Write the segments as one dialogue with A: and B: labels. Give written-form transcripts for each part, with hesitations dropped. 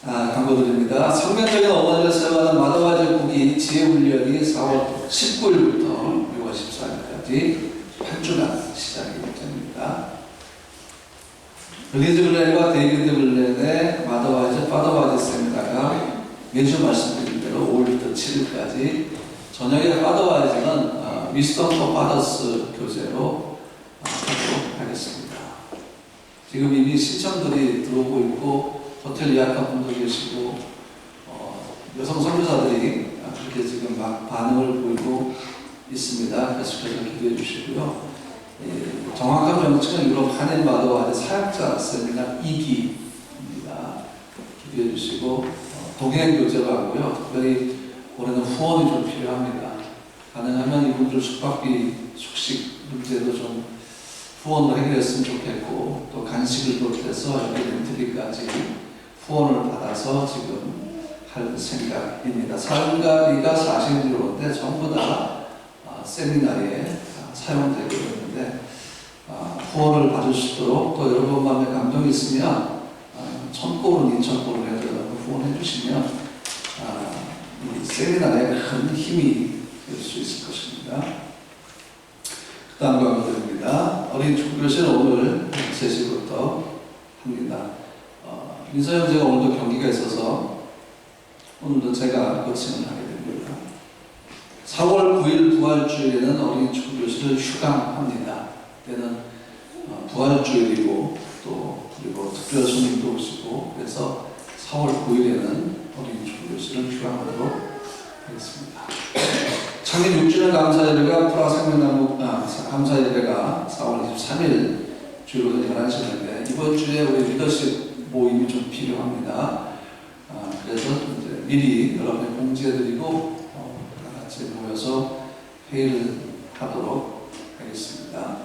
A: 광고드립니다. 성경적인 어머니를 사용하는 마더와즈 국기 지혜훈련이 4월 19일부터 6월 14일까지 8주간 시작이 예정입니다. 릴리즈 글렌과 데이비드 글렌의 마더와즈, 파더와즈 세미나가 매주 말씀드린 대로 5일부터 7일까지 저녁에 파더와즈는 위스덤 포 파더스 교재로 하도록 하겠습니다. 지금 이미 신청들이 들어오고 있고 호텔 예약한 분도 계시고 여성 선교사들이 그렇게 지금 막 반응을 보이고 있습니다. 계속해서 기도해 주시고요. 정확한 명칭은 유럽 한인 마더와즈 사역자 세미나 2기입니다. 기도해 주시고 동행 교제로 하고요. 특별히 올해는 후원이 좀 필요합니다. 가능하면 이분들 숙박비, 숙식 문제도 좀 후원을 해결했으면 좋겠고, 또 간식을 도입해서 여기 렌트비까지 후원을 받아서 지금 할 생각입니다.参加비가 40유로인데 전부 다 세미나에 사용되고 있는데 후원을 받을 수 있도록, 또 여러분 마음에 감동이 있으면 1000골은 2000골을 해서 후원해 주시면 이 세미나에 큰 힘이 될 수 있을 것입니다. 그 다음 광고드립니다. 어린 축구교실은 오늘 3시부터 합니다. 민서 형제가 오늘도 경기가 있어서 오늘도 제가 코칭을 하게 됩니다. 4월 9일 부활주일에는 어린 축구교실을 휴강합니다. 그때는 부활주일이고 또 그리고 특별 손님도 오시고, 그래서 4월 9일에는 어린 축구교실을 휴강하도록 하겠습니다. 창립 6주년 감사예배가 프라 생명나무 감사예배가 4월 23일 주로 11시인데 이번 주에 우리 리더십 모임이 좀 필요합니다. 그래서 이제 미리 여러분에 공지해드리고 다 같이 모여서 회의를 하도록 하겠습니다.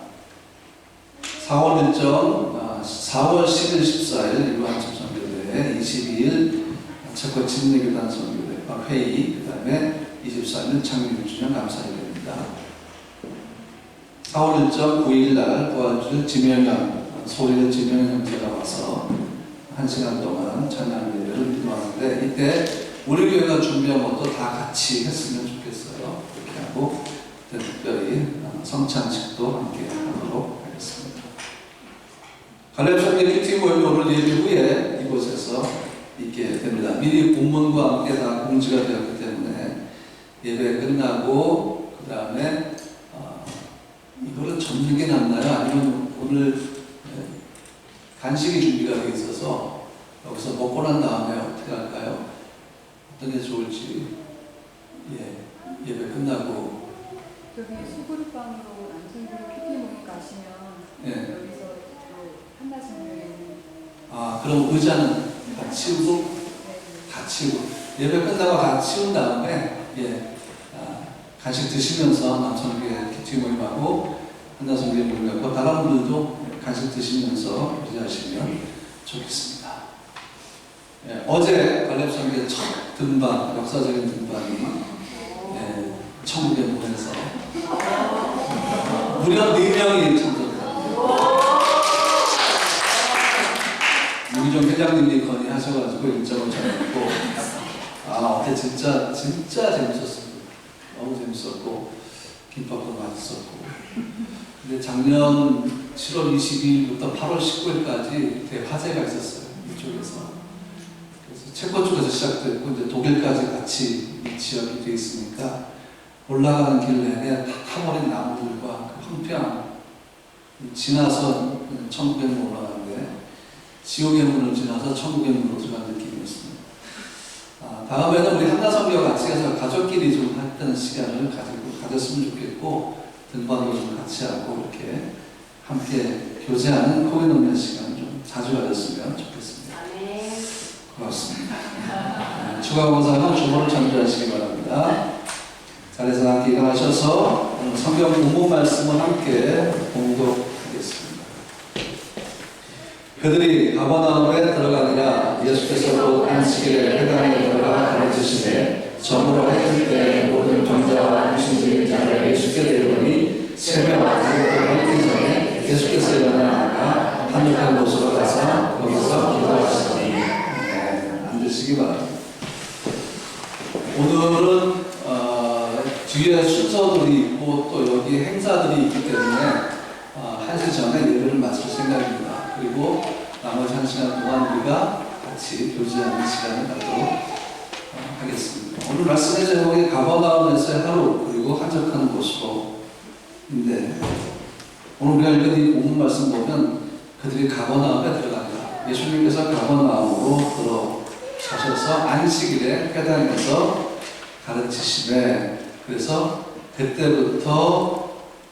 A: 4월 일정 4월 10일, 14일 일반집 선교대, 22일 체코 진리교단 선교대 회의, 그 다음에 24일은 창립 6주년 감사예배입니다. 4월 일정 9일날 부활주일 지명현, 소리는 지명현 형제가 와서 1시간 동안 찬양 예배를 인도하는데, 이때 우리 교회가 준비한 것도 다 같이 했으면 좋겠어요. 그렇게 하고 특별히 성찬식도 함께 하도록 하겠습니다. 갈렙성경 큐티 모임이 오늘 예배 후에 이곳에서 있게 됩니다. 미리 본문과 함께 다 공지가 되었기 때문에 예배 끝나고 그 다음에 이거를 저녁에 남나요? 아니면 오늘 간식이 준비가 되어 있어서 여기서 먹고 난 다음에 어떻게 할까요? 어떤 게 좋을지. 예배 끝나고
B: 여기 수그룹방으로 남성들 큐티 모임 가시면 여기서 또 한나성교회는
A: 그럼 의자는 다 치우고 다 치우고 예배 끝나고 다 치운 다음에 간식 드시면서 남성교회 큐티 모임하고 한나성교회 모임하고 다른 분들도 간식 드시면서 유지하시면 좋겠습니다. 어제 갈렙성교회 첫 등반, 역사적인 등반이 천국의 문에서 무려 4명이 참석합니다. 유기종 회장님이 건의하셔가지고 일정을 잡았고, 어제 진짜 재밌었습니다. 너무 재밌었고 김밥도 맛있었고. 근데 작년 7월 22일부터 8월 19일까지 대화재가 있었어요. 이쪽에서. 그래서 체코 쪽에서 시작됐고 이제 독일까지 같이 이 지역이 되어 있으니까 올라가는 길 내내 다 타버린 나무들과 그 황폐함 지나서 천국의 문으로 올라가는데 지옥의 문을 지나서 천국의 문으로 들어가는 느낌이었습니다. 다음에는 우리 한나성교와 같이 해서 가족끼리 좀 했던 시간을 가졌으면 좋겠고, 등반도 좀 같이 하고 이렇게 함께 교제하는 코인업의 시간을 좀 자주 가졌으면 좋겠습니다. 고맙습니다. 추가 공사는 주보를 참조하시기 바랍니다. 자리에서 함께 일어나셔서 성경 본문 말씀을 함께 봉독하겠습니다. 그들이 가버나움에 들어가니라. 예수께서 곧 안식일에 회당에 들어가 가르치시되 점으로 해질 때 모든 병자와 귀신들이 자를 예수께 데려오니 새벽 아침부터 밝기 전에 예수께서 일어나 나가 한적한 곳으로 가서 거기서 기도하시더니 되시기 바랍니다. 오늘은 뒤에 순서들이 있고 또 여기 행사들이 있기 때문에 1시 전에 예배를 마칠 생각입니다. 그리고 나머지 1시간 동안 우리가 같이 교제하는 시간을 갖도록 하겠습니다. 오늘 말씀의 제목이 가버나움에서의 하루 그리고 한적한 곳으로인데, 오늘 우리가 읽은 이 본문 말씀 보면 그들이 가버나움에 들어갑니다. 예수님께서 가버나움으로 들어가셔서 안식일에 회당에서 가르치시되, 그래서 그때부터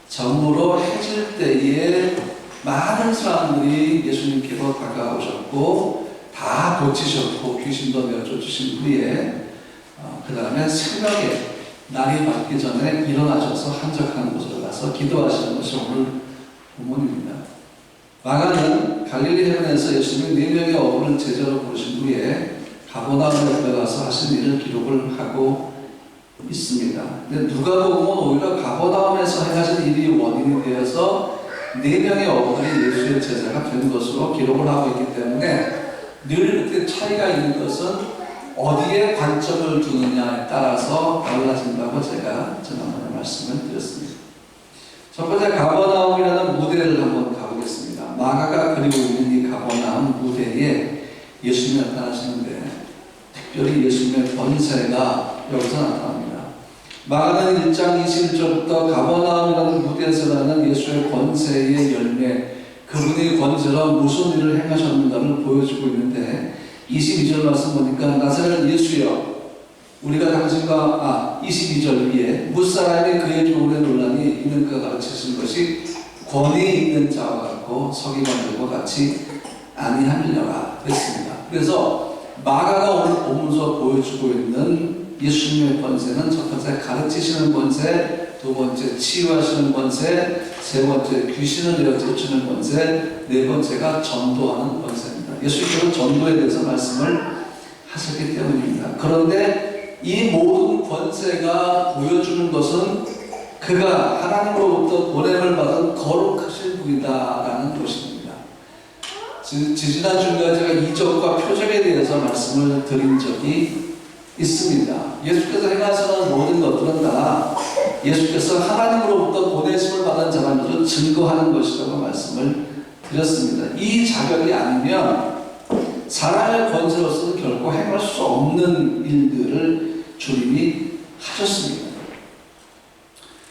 A: 저물어 해질 때에 많은 사람들이 예수님께로 다가오셨고 다 고치셨고 귀신도 내어쫓으신 후에 그 다음에 새벽에 날이 밝기 전에 일어나셔서 한적한 곳으로 가서 기도하시는 것이 오늘 본문입니다. 마가는 갈릴리 해변에서 예수님이 4명의 어부를 제자로 부르신 후에 가버나움에 들어가서 하신 일을 기록을 하고 있습니다. 근데 누가복음은 오히려 가버나움에서 행하신 일이 원인이 되어서 4명의 어부들이 예수의 제자가 된 것으로 기록을 하고 있기 때문에 늘 그때 차이가 있는 것은 어디에 관점을 두느냐에 따라서 달라진다고 제가 지난번에 말씀을 드렸습니다. 첫 번째, 가버나움이라는 무대를 한번 가보겠습니다. 마가가 그리고 있는 이 가버나움 무대에 예수님이 나타나시는데 특별히 예수님의 권세가 여기서 나타납니다. 마가는 1장 21절부터 가버나움이라는 무대에서 나는 예수의 권세의 열매, 그분의 권세로 무슨 일을 행하셨는가를 보여주고 있는데 22절 말씀 보니까 나사렛 예수여 우리가 당신과 22절 위에 무사람이 그의 교훈에 논란이 있는가 가르치신 것이 권위 있는 자와 같고 서기관들과 같이 아니하느냐라 그랬습니다. 그래서 마가가 오늘 본문서 보여주고 있는 예수님의 권세는 첫 번째 가르치시는 권세, 두 번째 치유하시는 권세, 세 번째 귀신을 내어쫓는 권세, 네 번째가 전도하는 권세입니다. 예수님께서 전도에 대해서 말씀을 하셨기 때문입니다. 그런데 이 모든 권세가 보여주는 것은 그가 하나님으로부터 보냄을 받은 거룩하신 분이다라는 것입니다. 지지난 주일에 제가 이적과 표적에 대해서 말씀을 드린 적이 있습니다. 예수께서 행하시는 모든 것들은 다 예수께서 하나님으로부터 보내심을 받은 자라는 것을 증거하는 것이라고 말씀을 드렸습니다. 이 자격이 아니면 사람의 권세로서는 결코 행할 수 없는 일들을 주님이 하셨습니다.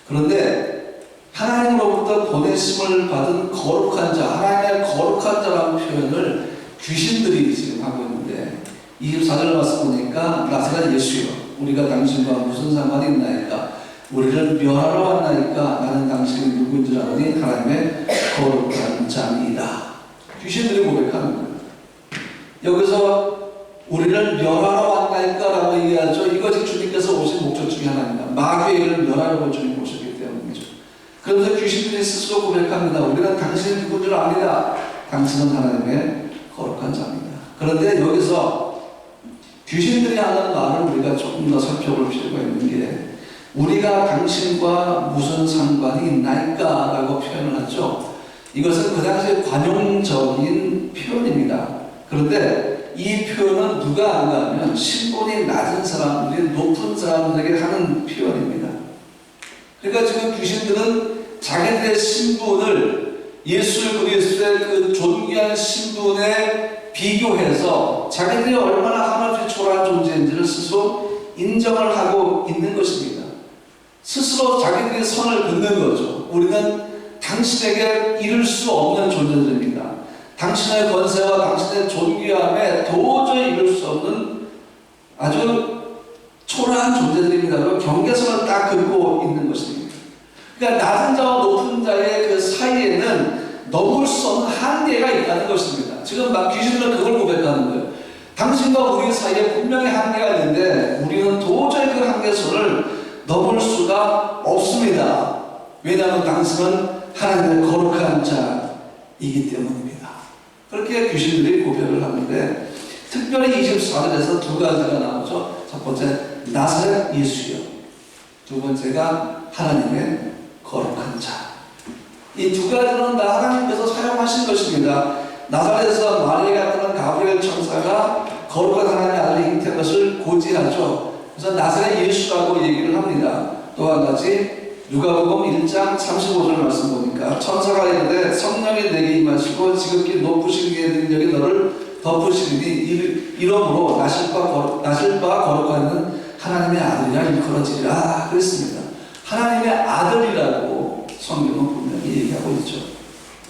A: 그런데 하나님으로부터 보내심을 받은 거룩한 자, 하나님의 거룩한 자라는 표현을 귀신들이 지금 하고 있는데 24절 말씀 보니까 나사렛 예수여 우리가 당신과 무슨 상관이 있나이까 우리를 멸하러 왔나이까 나는 당신이 누구인 줄 아니 하나님의 거룩한 자이다. 귀신들이 고백하는 거예요. 여기서 우리를 멸하러 왔나이까 라고 얘기하죠. 이것이 주님께서 오신 목적 중에 하나입니다. 마귀를 멸하려고 주님 오셨기 때문이죠. 그러면서 귀신들이 스스로 고백합니다. 우리는 당신이 누구인 줄 압니다. 당신은 하나님의 거룩한 자입니다. 그런데 여기서 귀신들이 하는 말을 우리가 조금 더 살펴볼 필요가 있는 게 우리가 당신과 무슨 상관이 있나이까 라고 표현을 하죠. 이것은 그 당시에 관용적인 표현입니다. 그런데 이 표현은 누가 하는가 하면 신분이 낮은 사람들이 높은 사람들에게 하는 표현입니다. 그러니까 지금 귀신들은 자기들의 신분을 예수 그리스도의 그 존귀한 신분에 비교해서 자기들이 얼마나 하나님의 초라한 존재인지를 스스로 인정을 하고 있는 것입니다. 스스로 자기들의 선을 긋는 거죠. 우리는 당신에게 이룰 수 없는 존재들입니다. 당신의 권세와 당신의 존귀함에 도저히 이룰 수 없는 아주 초라한 존재들입니다. 그리고 경계선을 딱 긋고 있는 것입니다. 그러니까 낮은 자와 높은 자의 그 사이에는 넘을 수 없는 한계가 있다는 것입니다. 지금 막 귀신들은 그걸 고백하는 거예요. 당신과 우리 사이에 분명히 한계가 있는데 우리는 도저히 그 한계선을 넘을 수가 없습니다. 왜냐하면 당신은 하나님의 거룩한 자이기 때문입니다. 그렇게 귀신들이 고백을 하는데 특별히 24절에서 두 가지가 나오죠. 첫 번째 나사렛 예수여, 두 번째가 하나님의 거룩한 자. 이 두 가지는 다 하나님께서 사용하신 것입니다. 나사렛에서 마리아가 따른 가브리엘 천사가 거룩한 하나님의 아들이 잉태한 것을 고지하죠. 그래서 나사렛 예수라고 얘기를 합니다. 또 한 가지 누가복음 1장 35절 말씀 보니까 천사가 이르되 성령이 내게 임하시고 지극히 높으신 이의 능력이 너를 덮으시리니 이러므로 나실 바 거룩한 하나님의 아들이라 일컬어지리라 그랬습니다. 하나님의 아들이라고 성경은 분명히 얘기하고 있죠.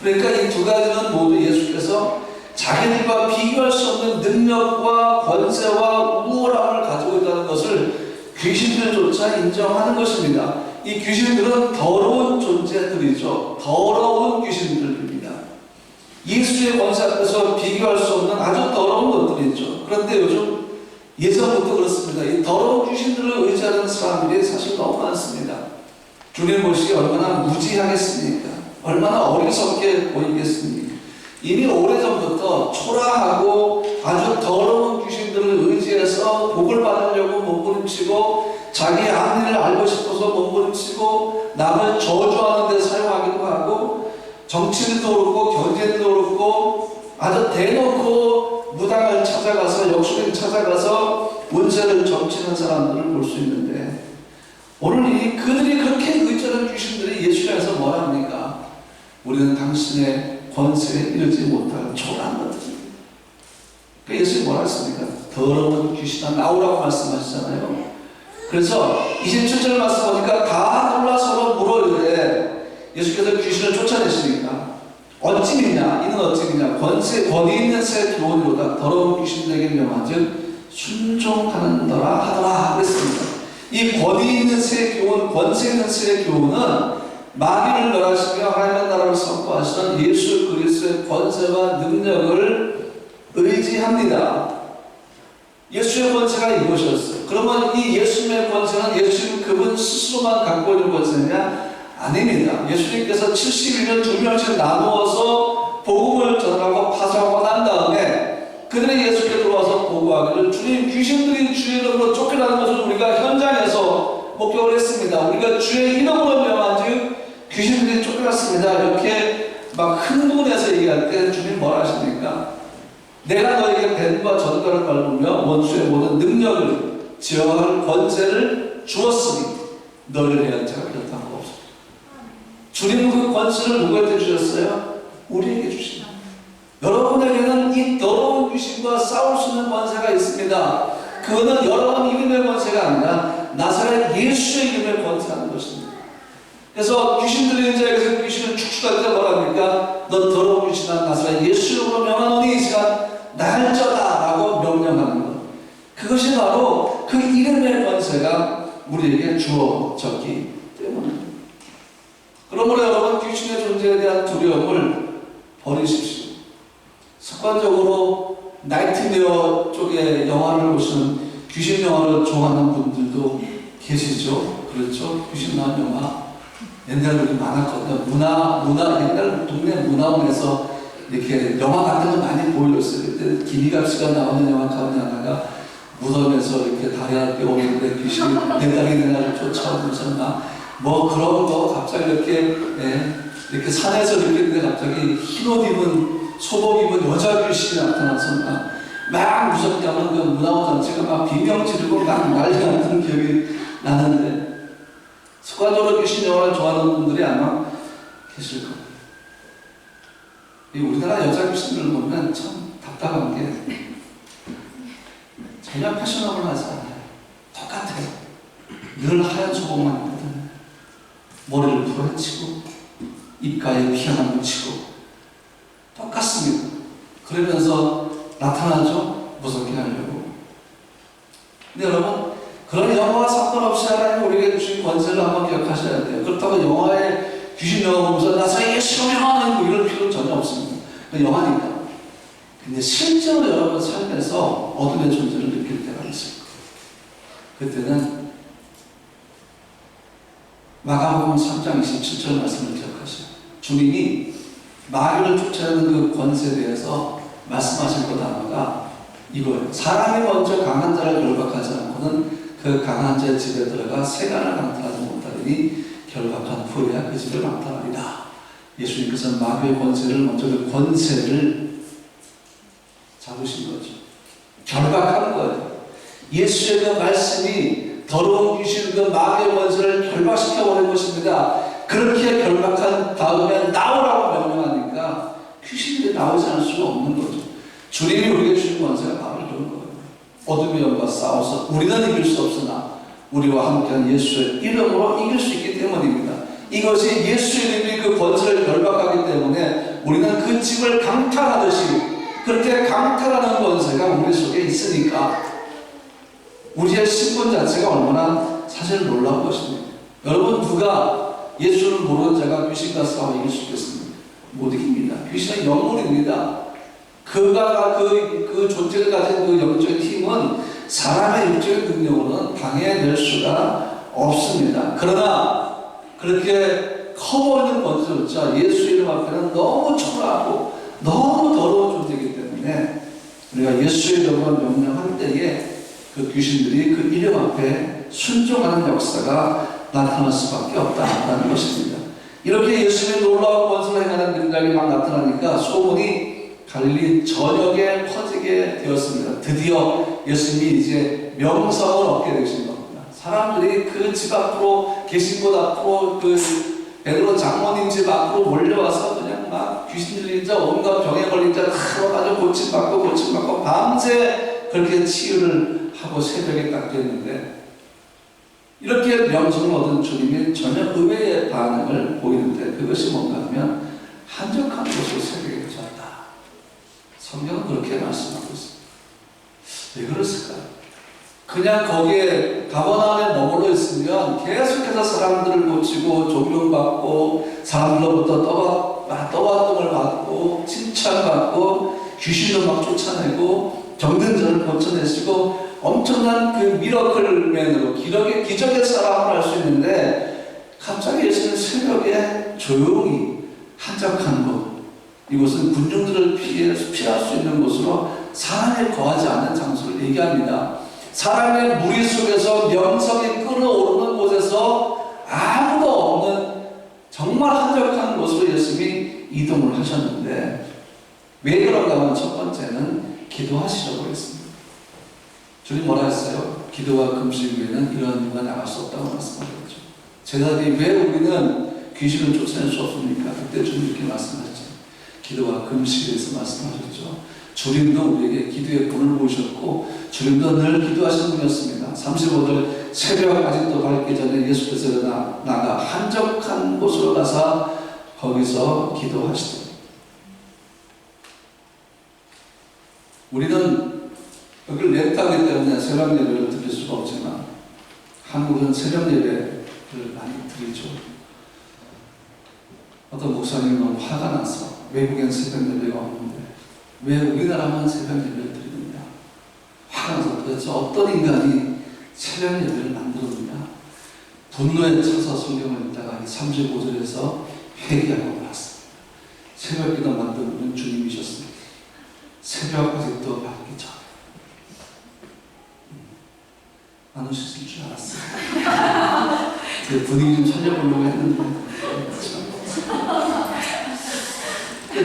A: 그러니까 이 두 가지는 모두 예수께서 자기들과 비교할 수 없는 능력과 권세와 우월함을 가지고 있다는 것을 귀신들조차 인정하는 것입니다. 이 귀신들은 더러운 존재들이죠. 더러운 귀신들입니다. 예수의 권세 앞에서 비교할 수 없는 아주 더러운 것들이죠. 그런데 요즘 예전부터 그렇습니다. 이 더러운 귀신들을 의지하는 사람들이 사실 너무 많습니다. 주님 보시기에 얼마나 무지하겠습니까? 얼마나 어리석게 보이겠습니까? 이미 오래전부터 초라하고 아주 더러운 귀신들을 의지해서 복을 받으려고 몸부림치고 자기 앞일을 알고 싶어서 몸부림치고 남을 저주하는 데 사용하기도 하고 정치인도 그렇고 경제인도 그렇고 아주 대놓고 무당을 찾아가서 역술인 찾아가서 운세를 점치는 사람들을 볼 수 있는데 오늘 그들이 그렇게 의지하는 귀신들이 예수를 향해서 뭐라 합니까? 우리는 당신의 권세에 이르지 못할 초라한 것들입니다. 그 예수님이 뭐라 했습니까? 더러운 귀신아 나오라고 말씀하시잖아요. 그래서 27절 말씀 보니까 다 놀라 서로 물어이르되 예수께서 귀신을 쫓아내시니까 어찌 믿냐? 이는 어찌 믿냐? 권위 있는 새 교훈이로다. 더러운 귀신들에게 명한즉 순종하는더라 하더라 그랬습니다. 이 권위 있는 새 교훈, 권세 있는 새 교훈은 마귀를 멸하시며 하나님의 나라를 선포하시는 예수 그리스도의 권세와 능력을 의지합니다. 예수의 권세가 이것이었어요. 그러면 이 예수님의 권세는 예수님 그분 스스로만 갖고 있는 권세냐? 아닙니다. 예수님께서 71년 2명씩 나누어서 복음을 전하고 파송하고 난 다음에 그들이 예수께 들어와서 보고하기를 주님 귀신들이 주의 이름으로 쫓겨나는 것을 우리가 현장에서 목격을 했습니다. 우리가 주의 이름으로 명한즉 귀신들이 쫓겨났습니다. 이렇게 막 흥분해서 얘기할 때 주님 뭐라 하십니까? 내가 너에게 뱀과 전갈을 밟으며 원수의 모든 능력을 제어할 권세를 주었으니 너를 해야 할 자가 그렇다고 없어. 주님은 그 권세를 누구한테 주셨어요? 우리에게 주십니다. 여러분에게는 이 더러운 귀신과 싸울 수 있는 권세가 있습니다. 그거는 여러분 이름의 권세가 아니라 나사렛 예수의 이름의 권세라는 것입니다. 그래서 귀신들이 이제 귀신을 축축할 때 뭐랍니까? 너 더러운 귀신아 나사렛 예수 이름으로 명하노니 이 시간 날져다 라고 명령하는 것. 그것이 바로 그 이름의 권세가 우리에게 주어졌기 때문입니다. 그러므로 여러분 귀신의 존재에 대한 두려움을 버리십시오. 습관적으로 나이트메어 쪽에 영화를 보시는 귀신 영화를 좋아하는 분들도 계시죠. 그렇죠. 귀신 나온 영화 옛날에 그렇게 많았거든요. 옛날 동네 문화원에서 이렇게 영화 같은 거 많이 보여줬어요. 그때 김희갑 씨가 나오는 영화 가운데 하나가 무덤에서 이렇게 다리 앞에 오는데 귀신이 내다리 내나를 쫓아오면서 뭐 그런 거 갑자기 이렇게 산에서 이렇게 갑자기 흰옷 입은 소복 입은 여자 귀신이 나타나서 막 무섭게 하면 그 문화원 전체가 막 비명 지르고 막 난리나는 기억이 나는데 습관적으로 귀신 영화를 좋아하는 분들이 아마 계실 겁니다. 우리나라 여자 귀신들을 보면 참 답답한 게 전혀 패셔너블하지 않아요. 똑같아요. 늘 하얀 소복만 입거든요. 머리를 풀어헤치고 입가에 피 하나 묻히고 똑같습니다. 그러면서 나타나죠. 무섭게 하려고. 근데 여러분 그런 영화와 상관없이 하나님 우리에게 주신 권세를 한번 기억하셔야 돼요. 그렇다고 영화에 귀신 영화 보면서 나사렛 예수 명하는 이럴 필요는 전혀 없습니다. 그 영화니까. 근데 실제로 여러분 삶에서 어둠의 존재를 느낄 때가 있을 거예요. 그때는 마가복음 3장 27절 말씀을 기억하세요. 주님이 마귀를 쫓아내는 그 권세에 대해서 말씀하신 것 단어가 이거예요. 사람이 먼저 강한 자를 결박하지 않고는 그 강한 자의 집에 들어가 세간을 강탈하지 못하리니 결박한 후에야 그 집을 강탈하리라. 예수님께서 마귀의 권세를 먼저 그 권세를 잡으신 거죠. 결박하는 거예요. 예수의 그 말씀이 더러운 귀신, 그 마귀의 원수를 결박시켜버린 것입니다. 그렇게 결박한 다음에 나오라고 명령하니까 귀신들이 나오지 않을 수가 없는 거죠. 주님이 우리에게 주신 권세가 바로 이런 거예요. 어둠의 영과 싸워서 우리는 이길 수 없으나 우리와 함께한 예수의 이름으로 이길 수 있기 때문입니다. 이것이 예수의 이름이 그 권세를 결박하기 때문에 우리는 그 집을 강탈하듯이 그렇게 강탈하는 권세가 우리 속에 있으니까 우리의 신분 자체가 얼마나 사실 놀라운 것입니다. 여러분, 누가 예수를 모르는 자가 귀신과 싸워 이길 수 있겠습니까? 못 이깁니다. 귀신은 영물입니다. 그가 그 존재를 가진 그 영적인 힘은 사람의 육적인 능력으로는 방해될 수가 없습니다. 그러나 그렇게 커 보이는 권세조차 예수 이름 앞에는 너무 초라하고 너무 더러운 존재이기 때문에 우리가 예수 이름으로 명령할 때에 그 귀신들이 그 이름 앞에 순종하는 역사가 나타날 수밖에 없다는 것입니다. 이렇게 예수님의 놀라운 권세를 행하는 능력이 막 나타나니까 소문이 갈릴리 전역에 퍼지게 되었습니다. 드디어 예수님이 이제 명성을 얻게 되신 겁니다. 사람들이 그 집 앞으로, 계신 곳 앞으로, 그 베드로 장모님 집 앞으로 몰려와서 그냥 막 귀신 들린 자, 온갖 병에 걸린 자 들어가지고 고침받고 밤새 그렇게 치유를 하고 새벽에 딱 됐는데, 이렇게 명성을 얻은 주님이 전혀 의외의 반응을 보이는데, 그것이 뭔가 하면 한적한 곳으로 새벽에 졌다. 성경은 그렇게 말씀하고 있습니다. 왜 그랬을까요? 그냥 거기에 가버나움에 머물러 있으면 계속해서 사람들을 고치고 존경받고 사람들로부터 떠받침을 받고 칭찬받고 귀신도 막 쫓아내고 병든 자를 고쳐내시고 엄청난 그 미러클맨으로 기적의 사람을 할 수 있는데, 갑자기 예수는 새벽에 조용히 한적한 곳, 이곳은 군중들을 피할 수 있는 곳으로 사람이 거하지 않는 장소를 얘기합니다. 사람의 무리 속에서 명성이 끓어오르는 곳에서 아무도 없는 정말 한적한 곳으로 예수님이 이동을 하셨는데, 왜 그런가 하면 첫 번째는 기도하시려고 했습니다. 주님 뭐라 했어요? 기도와 금식 외에는 이러한 이유가 나갈 수 없다고 말씀하셨죠. 제자들이 왜 우리는 귀신을 쫓아낼 수 없습니까? 그때 주님 이렇게 말씀하셨죠. 기도와 금식에 대해서 말씀하셨죠. 주님도 우리에게 기도의 본을 보셨고 주님도 늘 기도하시는 분이었습니다. 35절 새벽 아직도 밝기 전에 예수께서 나가 한적한 곳으로 가서 거기서 기도하시더니, 우리는 여기를 렌트하기 때문에 새벽 예배를 드릴 수가 없지만 한국은 새벽 예배를 많이 드리죠. 어떤 목사님이 너무 화가 나서 외국엔 새벽 예배가 없는데 왜 우리나라만 새벽 예배를 드리느냐, 화가 나서 도대체 어떤 인간이 새벽 예배를 만들었느냐, 분노에 차서 성경을 읽다가 35절에서 회개하고 말았습니다. 새벽 기도 만든 분은 주님이셨습니다. 새벽 아직도 밝기 전에. 안 오셨을 줄 알았어요. 제 분위기 좀 살려보려고 했는데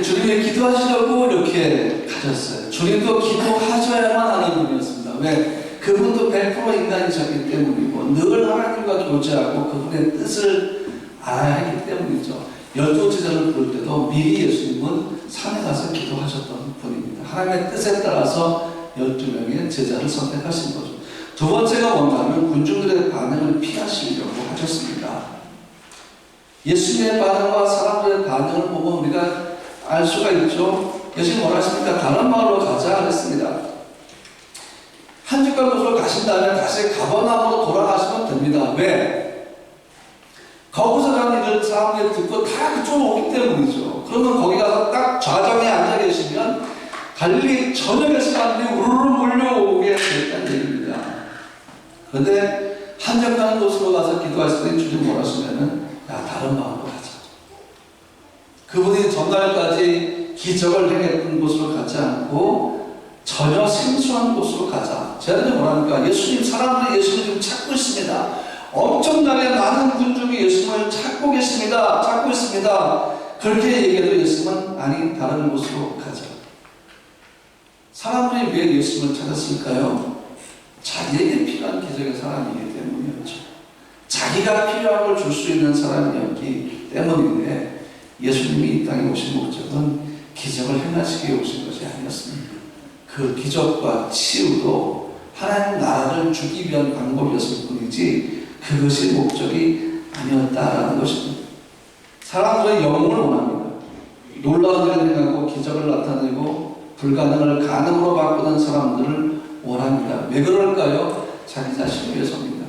A: 주님이 기도하시려고 이렇게 가셨어요. 주님도 기도하셔야만 하는 분이었습니다. 왜? 그분도 100% 인간이셨기 때문이고 늘 하나님과 교제하고 그분의 뜻을 알아야 했기 때문이죠. 12제자를 부를 때도 미리 예수님은 산에 가서 기도하셨던 분입니다. 하나님의 뜻에 따라서 12명의 제자를 선택하신 거죠. 두 번째가 뭔가 하면 군중들의 반응을 피하시려고 하셨습니다. 예수님의 반응과 사람들의 반응을 보면 우리가 알 수가 있죠. 예수님 뭐라 하십니까? 다른 마을로 가자 그랬습니다. 한적한 곳으로 가신 다음에 다시 가버나움으로 돌아가시면 됩니다. 왜? 거기서 가는 일을 사람들이 듣고 다 그쪽으로 오기 때문이죠. 그러면 거기 가서 딱 좌정에 앉아 계시면 갈릴리 전역의 사람들이 우르르 몰려오게 됐다는 얘기입니다. 그런데 한적한 곳으로 가서 기도하실 때 주님 뭐라 하시면은, 야, 다른 마을로 가자. 그분이 전날까지 기적을 행했던 곳으로 가지 않고 전혀 생소한 곳으로 가자. 제가 뭐라니까, 예수님, 사람들이 예수님을 찾고 있습니다. 엄청나게 많은 군중이 예수님을 찾고 계십니다. 찾고 있습니다. 그렇게 얘기해도 예수님은 아니, 다른 곳으로 가자. 사람들이 왜 예수님을 찾았을까요? 자기에게 필요한 기적의 사람이기 때문이었죠. 자기가 필요한 걸 줄 수 있는 사람이었기 때문인데 예수님이 이 땅에 오신 목적은 기적을 행하시기 위해 오신 것이 아니었습니다. 그 기적과 치유도 하나님 나라를 주기 위한 방법이었을 뿐이지 그것이 목적이 아니었다라는 것입니다. 사람들은 영웅을 원합니다. 놀라운 일을 행하고 기적을 나타내고 불가능을 가능으로 바꾸는 사람들을 원합니다. 왜 그럴까요? 자기 자신을 위해서입니다.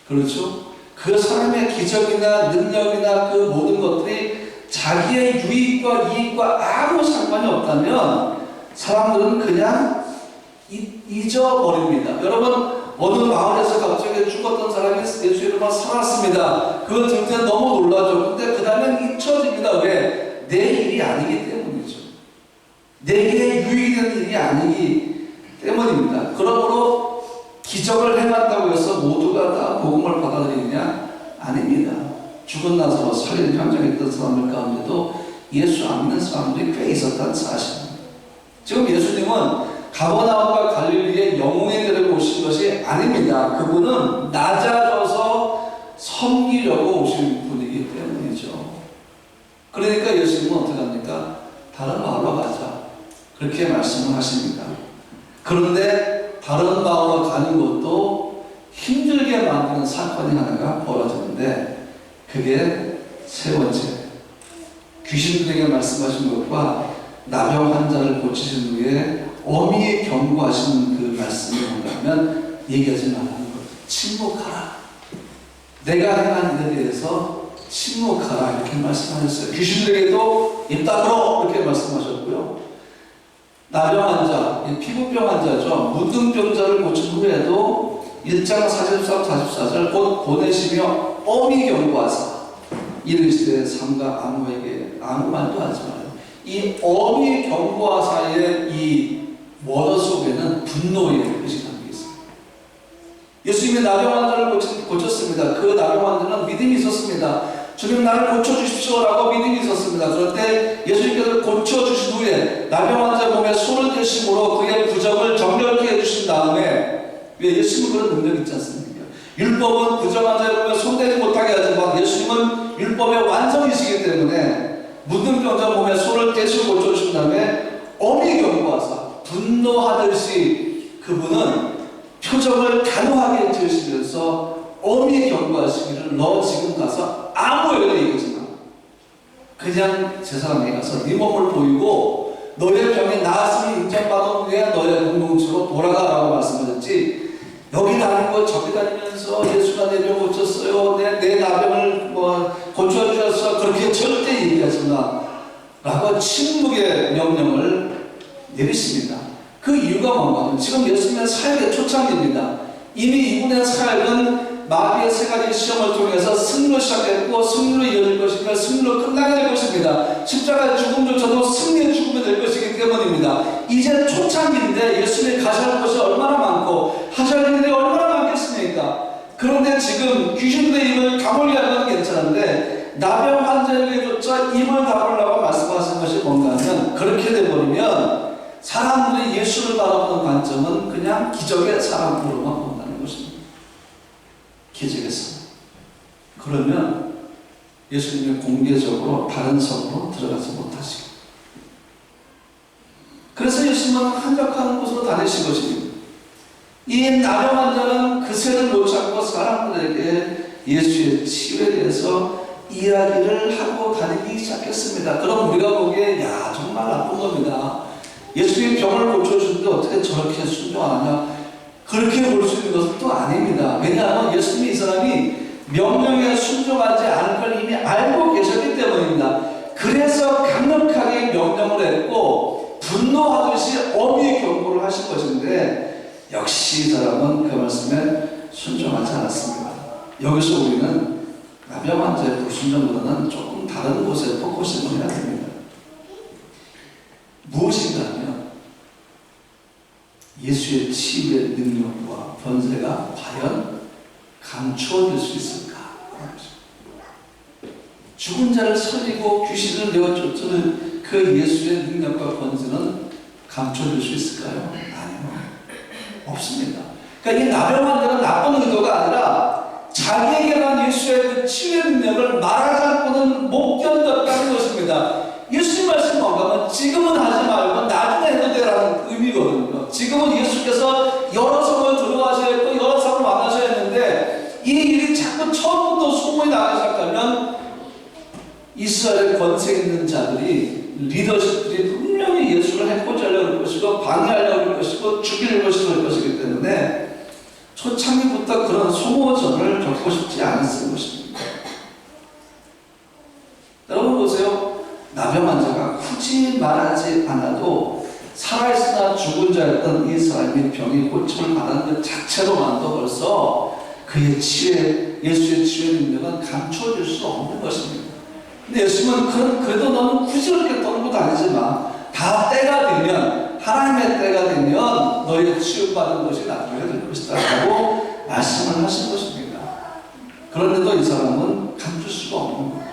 A: 그렇죠? 그 사람의 기적이나 능력이나 그 모든 것들이 자기의 유익과 이익과 아무 상관이 없다면 사람들은 그냥 잊어버립니다. 여러분, 어느 마을에서 갑자기 죽었던 사람이 예수 이름으로 살았습니다. 그걸 들을 때 너무 놀라죠. 근데 그 다음엔 잊혀집니다. 왜? 내 일이 아니기 때문이죠. 내게 유익이 되는 일이 아니기 때문입니다. 그러므로 기적을 행한다고 해서 모두가 다 복음을 받아들이느냐? 아닙니다. 죽은 나사로 살인 현장에 있던 사람들 가운데도 예수 안 믿는 사람들이 꽤 있었다는 사실입니다. 지금 예수님은 가버나움과 갈릴리에 영웅이 데리고 오신 것이 아닙니다. 그분은 낮아져서 섬기려고 오신 분이기 때문이죠. 그러니까 예수님은 어떻게 합니까? 다른 마을로 가자. 그렇게 말씀을 하십니다. 그런데 다른 마을로 가는 것도 힘들게 만드는 사건이 하나가 벌어지는데 그게 세 번째, 귀신들에게 말씀하신 것과 나병 환자를 고치신 후에 어미에 경고하시는 그 말씀이 뭔가하면 얘기하지 말라는 것. 침묵하라. 내가 행한 일에 대해서 침묵하라 이렇게 말씀하셨어요. 귀신들에게도 입 닫으라 이렇게 말씀하셨고요. 나병 환자, 피부병 환자죠. 무등병자를 고친 후에도 1장 43, 44절 곧 보내시며 어미 경고하사 이르시되 삼가 아무에게 아무 말도 하지 말라. 이 어미 경고하사의 이 원어 속에는 분노의 뜻이 담겨 있습니다. 예수님이 나병 환자를 고쳤습니다. 그 나병 환자는 믿음이 있었습니다. 주님 나를 고쳐주십시오라고 믿음이 있었습니다. 그런데 예수님께서 고쳐주신 후에 나병 환자 몸에 손을 대심으로 그의 부정을 정결케 해주신 다음에 왜 예수님은 그런 능력이 있지 않습니까? 율법은 부정 환자의 몸에 손대지 못하게 하지만 예수님은 율법의 완성이시기 때문에 묻은 병자 몸에 손을 대시고 고쳐주신 다음에 어미 경고하사 분노하듯이 그분은 표정을 단호하게 지으시면서 어미 경고하시기를 너 지금 가서 아무에게나 얘기하지 마. 그냥 제사장에 가서 네 몸을 보이고 너의 병이 나았음을 인정받은 후에 너의 공동체로 돌아가라고 말씀하셨지 여기 다니고 저기 다니면서 예수가 내 병 고쳤어요. 내 나병을 고쳐주셨어. 그렇게 절대 얘기하지 마. 라고 침묵의 명령을 내리십니다. 그 이유가 뭔가? 지금 예수님의 사역의 초창기입니다. 이미 이분의 사역은 마귀의 세 가지 시험을 통해서 승리로 시작했고 승리로 이어질 것이며 승리로 끝나게 될 것입니다. 십자가의 죽음조차도 승리의 죽음이 될 것이기 때문입니다. 이제 초창기인데 예수님이 가셔야 할 것이 얼마나 많고 하셔야 할 일이 얼마나 많겠습니까? 그런데 지금 귀신들의 입을 다물려는 건 괜찮은데 나병 환자에게조차 입을 다물라고 말씀하신 것이 뭔가 하면 그렇게 돼버리면 사람들이 예수를 바라보는 관점은 그냥 기적의 사람으로만 본다는 것입니다. 기적의 사람. 그러면 예수님이 공개적으로 다른 성으로 들어가지 못하시고 그래서 예수님은 한적한 곳으로 다니신 것입니다. 이 나병 환자는 그새를 못 찾고 사람들에게 예수의 치유에 대해서 이야기를 하고 다니기 시작했습니다. 그럼 우리가 보기에 야 정말 나쁜 겁니다. 예수님이 병을 고쳐주는데 어떻게 저렇게 순종하냐? 그렇게 볼 수 있는 것은 또 아닙니다. 왜냐하면 예수님이 이 사람이 명령에 순종하지 않을 걸 이미 알고 계셨기 때문입니다. 그래서 강력하게 명령을 했고 분노하듯이 어미의 경고를 하신 것인데 역시 이 사람은 그 말씀에 순종하지 않았습니다. 여기서 우리는 나병 환자의 불순종보다는 조금 다른 곳에 포커싱을 해야 됩니다. 무엇인가 하면 예수의 치유의 능력과 번세가 과연 감추어질 수 있을까? 죽은 자를 살리고 귀신을 내어쫓는 그 예수의 능력과 번세는 감춰줄 수 있을까요? 아니요. 없습니다. 그러니까 이 나병 환자는 나쁜 의도가 아니라 자기에게만 예수의 그 치유의 능력을 말하지 않고는 못 견뎠다는 것입니다. 예수님 말씀 뭔가 지금은 하지 말고 나중에 해도 되라는 의미거든요. 지금은 예수께서 여러 성을 들어가셔야 했고 여러 사람을 만나셔야 했는데 이 일이 자꾸 처음부터 소문이 나기 시작하면 이스라엘 권세 있는 자들이 리더십들이 분명히 예수를 해코지 하려고 할 것이고 방해하려고 할 것이고 죽이려고 할 것이기 때문에 초창기부터 그런 소모전을 겪고 싶지 않았을 것입니다. 여러분 보세요. 나병 환자가 굳이 말하지 않아도 살아있으나 죽은 자였던 이 사람이 병이 고침을 받은 것 자체로만도 벌써 그의 예수의 치유의 능력은 감춰줄 수 없는 것입니다. 근데 예수님은 그래도 너는 굳이 그렇게 떠들고 다니지 마. 다 때가 되면, 하나님의 때가 되면 너의 치유받은 것이 나중에 될 것이다 라고 말씀을 하신 것입니다. 그런데도 이 사람은 감출 수가 없는 거예요.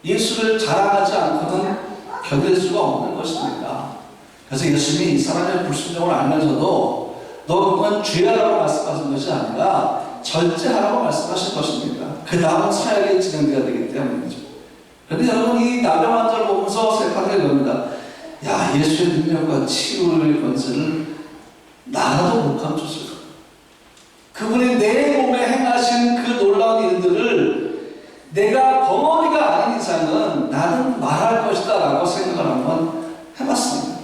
A: 예수를 자랑하지 않고는 견딜 수가 없는 것입니다. 그래서 예수님이 이 사람의 불순종을 알면서도 너 그건 죄하라고 말씀하신 것이 아니라 절제하라고 말씀하신 것입니다. 그 다음은 사역이 진행되어야 되기 때문이죠. 그런데 여러분 이 나병 환자를 보면서 생각하게 됩니다. 야, 예수의 능력과 치유의 권세를 나라도 못 감췄을까? 그분이 내 몸에 행하신 그 놀라운 일들을 내가 벙어리가 아닌 이상은 나는 말할 것이다 라고 생각을 한번 해봤습니다.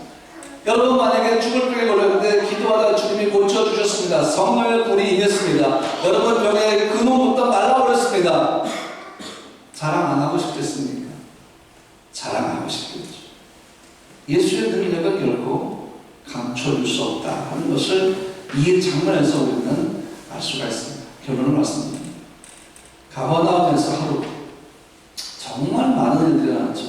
A: 여러분 만약에 죽을 병에 걸렸는데 기도하다 주님이 고쳐주셨습니다. 성령의 불이 임했습니다. 여러분 병에 근원부터 말라버렸습니다. 자랑 안 하고 싶겠습니까? 자랑하고 싶겠죠. 예수의 능력은 결코 감춰줄 수 없다 하는 것을 이 장면에서 우리는 알 수가 있습니다. 결론을 말씀드립니다. 가버나움에서 하루 정말 많은 일들이 일어났죠.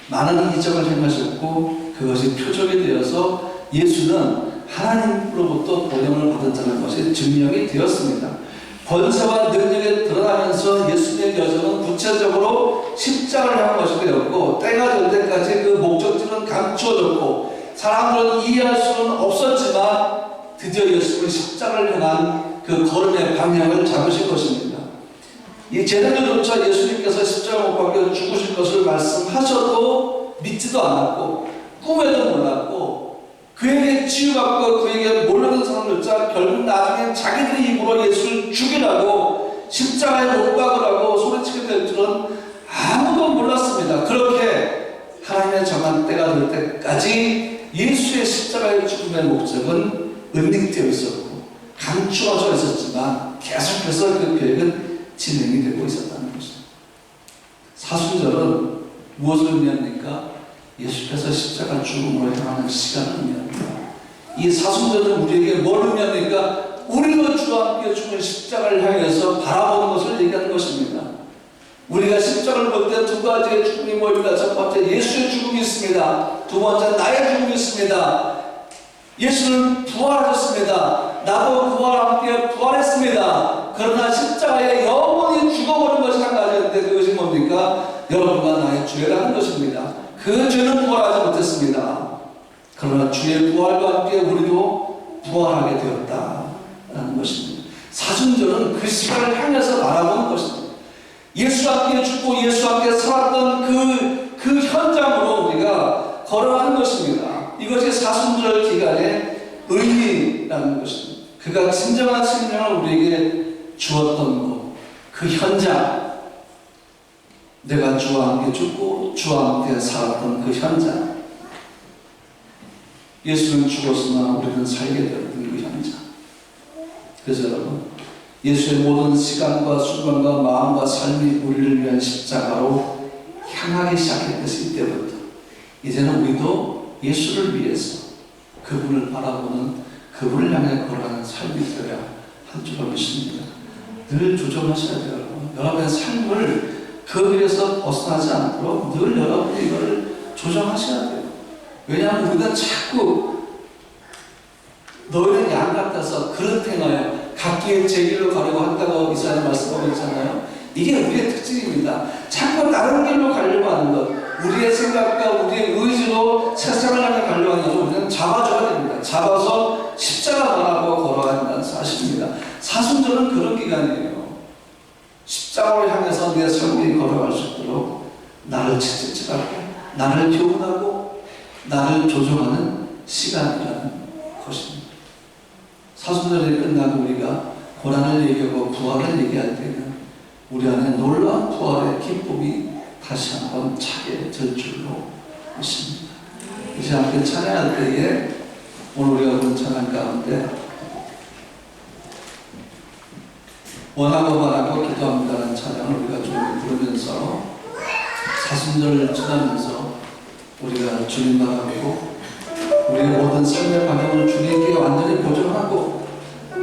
A: 많은 이적을 행하셨고 그것이 표적이 되어서 예수는 하나님으로부터 보냄을 받은 자라는 것이 증명이 되었습니다. 권세와 능력이 드러나면서 예수님의 여정은 구체적으로 십자가를 향한 것이 되었고 때가 될 때까지 그 목적지는 감추어졌고 사람들은 이해할 수는 없었지만 드디어 예수님은 십자가를 향한 그 걸음의 방향을 잡으실 것입니다. 이 제자들조차 예수님께서 십자가 못 박혀 죽으실 것을 말씀하셔도 믿지도 않았고 꿈에도 몰랐고 그에게 치유받고 그에게 몰려든 사람들자 결국 나중에 자기들의 입으로 예수를 죽이라고 십자가에 못 박으라고 소리치게 될 줄은 아무도 몰랐습니다. 그렇게 하나님의 정한 때가 될 때까지 예수의 십자가의 죽음의 목적은 은닉되어 있었고 감추어져 있었지만 계속해서 그 계획은 진행이 되고 있었다는 것입니다. 사순절은 무엇을 의미합니까? 예수께서 십자가 죽음으로 향하는 시간을 의미합니다. 이 사순절은 우리에게 뭘 의미합니까? 우리도 주와 함께 죽은 십자가를 향해서 바라보는 것을 얘기하는 것입니다. 우리가 십자가를 볼 때 두 가지의 죽음이 모입니다. 첫 번째 예수의 죽음이 있습니다. 두 번째 나의 죽음이 있습니다. 예수는 부활하셨습니다. 나도 그와 함께 부활했습니다. 그러나 십자가에 영원히 죽어버린 것이 한 가지였는데 그것이 뭡니까? 여러분과 나의 죄라는 것입니다. 그 죄는 부활하지 못했습니다. 그러나 주의 부활과 함께 우리도 부활하게 되었다라는 것입니다. 사순절은 그 시간을 향해서 바라보는 것입니다. 예수와 함께 죽고 예수와 함께 살았던 그 현장으로 우리가 걸어가는 것입니다. 이것이 사순절 기간의 의미라는 것입니다. 그가 진정한 생명을 우리에게 주었던 것, 그 현장, 내가 주와 함께 죽고 주와 함께 살았던 그 현장, 예수는 죽었으나 우리는 살게 되었던 그 현장. 그래서 여러분, 예수의 모든 시간과 순간과 마음과 삶이 우리를 위한 십자가로 향하기 시작했듯이 이때부터 이제는 우리도 예수를 위해서 그분을 바라보는 그분을 향해 걸어가는 삶이 되어야 한 줄로 믿습니다. 늘 조정하셔야 돼요. 여러분의 삶을 그 길에서 벗어나지 않도록 늘 여러분이 이걸 조정하셔야 돼요. 왜냐하면 우리가 자꾸 너희는 양 같아서 그릇 행하여 각기의 제 길로 가려고 한다고 이사야 말씀하고 있잖아요. 이게 우리의 특징입니다. 자꾸 다른 길로 가려고 하는 것. 우리의 생각과 우리의 의지로 세상을 향해 가려고 하는 것을 우리는 잡아줘야 됩니다. 잡아서 십자가 바라고 걸어야 한다는 사실입니다. 사순절은 그런 기간이에요. 십자가를 향해서 내 삶이 걸어갈 수 있도록 나를 채찍질하고 나를 교훈하고 나를 조정하는 시간이라는 것입니다. 사순절이 끝나고 우리가 고난을 얘기하고 부활을 얘기할 때는 우리 안에 놀라운 부활의 기쁨이 다시 한번 차게 될 줄로 믿습니다. 이제 함께 찬양할 때에 오늘 우리가 부른 찬양 가운데 원하고 바라고 기도합니다라는 찬양을 우리가 좀 부르면서 사순절을 지나면서 우리가 주님 바라보고 우리의 모든 삶의 방향을 주님께 완전히 보존하고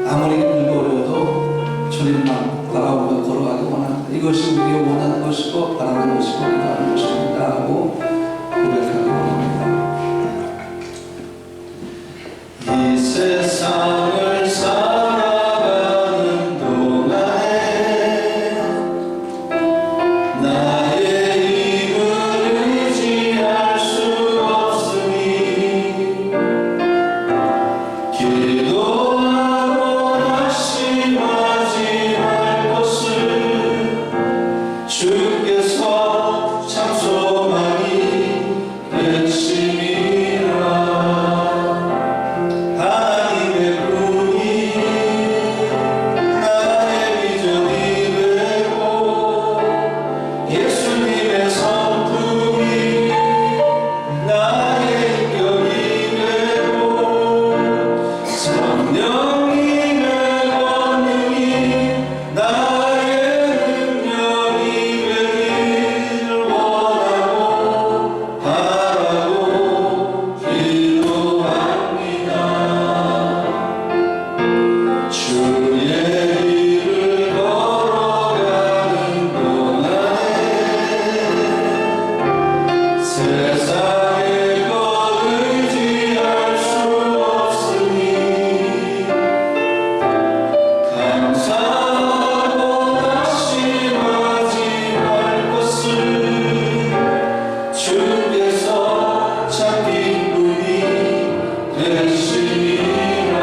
A: 아무리 힘들고 어려워도 주님만 바라보며 걸어가기 원합니다. 이것이 우리가 원하는 것이고 바라는 것이고 기도하는 것입니다 하고 고백하기 원합니다. 이 세상을 살아가는 동안에 나의 힘을 의지할 수 없으니 기도하고 낙심하지 말 것을 주께서 참 소망이 되심이라. 하나님의 꿈이 나의 비전이 되고 예수님의 성품이 나의 인격이 되고 성령님의 권능이 나의 능력이 되기를 원하고 바라고 기도합니다. 주의 길을 걸어가는 동안에 세상의 것 의지할 수 없으니 감사하고 낙심하지 말 것을 주께서 참 기쁨이 되시니라.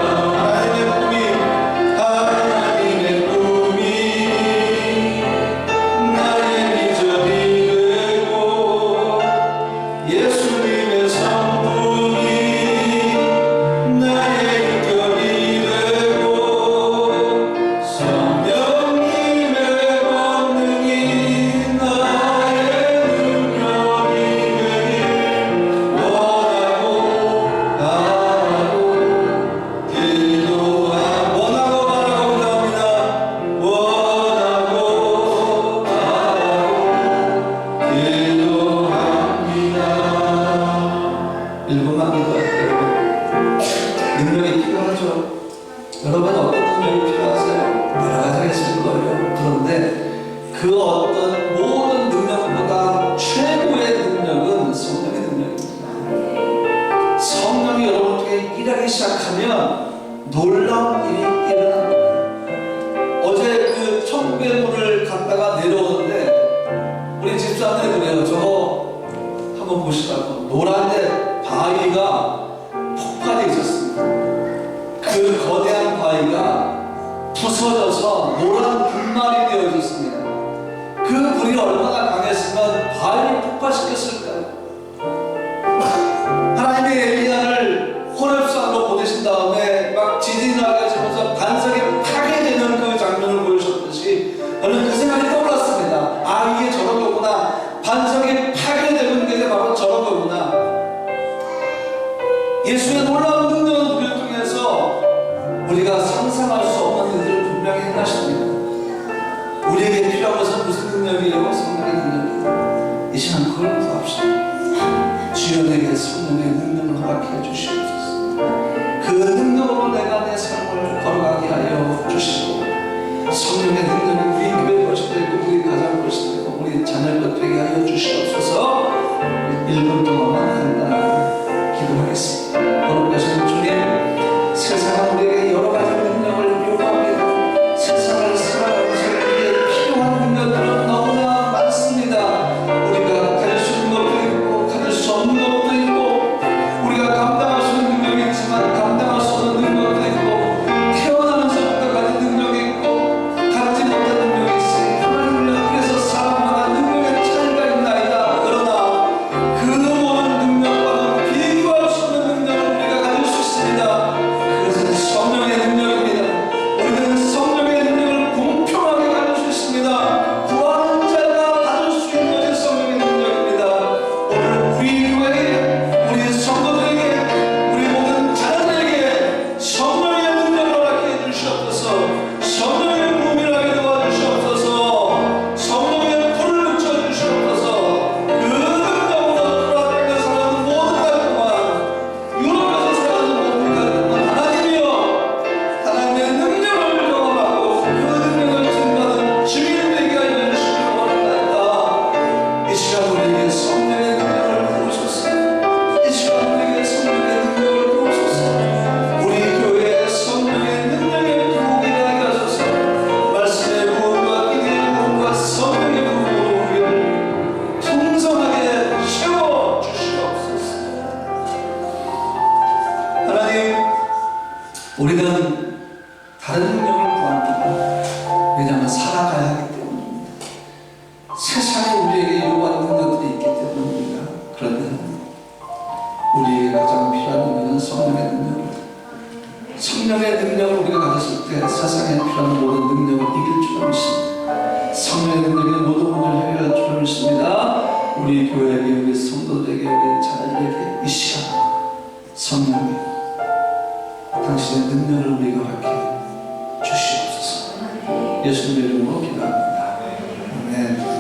A: 하나님의 꿈이 나의 비전이 되고 예수님의 성품이 나의 인격이 되고 성령님의 권능이 나의 능력이 되길 원하고 바라고 기도합니다. 원하고 바라고 기도합니다. 원하고 바라고 기도합니다. 1분만 기도할게요. 능력이 필요하죠. 여러분 어떤 능력이 필요하세요? 여러 가지가 있을 거예요. 그런데 그 어떤 모든 능력보다 최고의 능력은 성령의 능력입니다. 성령이 여러분 중에 일하기 시작하면 놀라운 일이 일어납니다. 어제 그 천국의 문을 갔다가 내려오는데 우리 집사람들이 그래요. 저거 한번 보시라고. 노란데 바위가 폭발해 있었습니다. 그 거대한 바위가 부서져서 노란 불말이 되어 있었습니다. 그 불이 얼마나 강했으면 바위를 폭발시켰을까요? 하나님의 엘리야를 호렙산으로 보내신 다음에 막 지진이 나게 하면서 반석이 파괴되는 그 장면을 보여주셨듯이 저는 그 생각이 떠올랐습니다. 아, 이게 저런 거구나. 반석이 파괴되는 게 바로 저런 거구나. 예수의 놀라운 능력을 우리를 통해서 우리가 상상할 수 없는 일들을 분명히 행하십니다. 우리에게 필요한 것은 무슨 능력이에요? 성령의 능력이에요. 이 시간 그걸 구합시다. 주여 내게 성령의 능력을 허락해 주시옵소서. 그 능력으로 내가 내 삶을 걸어가게 하여 주시고 성령의 능력이 우리 교회 것이 되고 우리 가정 것이 되고 우리 자녀 것 되게 하여 주시옵소서. 1분 동안만 간단하게 기도하겠습니다. 거룩하신 주님, 세상은 우리에게 여러 가지 능력을 요구합니다. 세상을 살아가면서 우리에게 필요한 능력들은 너무나 많습니다. 우리가 갈 수 있는 것 하나님, 우리는 다른 능력을 구합니다. 왜냐하면 살아가야 하기 때문입니다. 세상에 우리에게 요구하는 것들이 있기 때문입니다. 그런데 우리에게 가장 필요한 능력은 성령의 능력입니다. 성령의 능력을 우리가 가졌을 때 세상에 필요한 모든 능력을 이길 줄 믿습니다. 성령의 능력이 모든 문제를 해결할 줄 믿습니다. 우리 교회에게, 우리 성도들에게, 우리 자녀들에게 이 시간 성령이 당신의 능력을 우리가 받게 주시옵소서. 예수님의 이름으로 기도합니다. 아멘.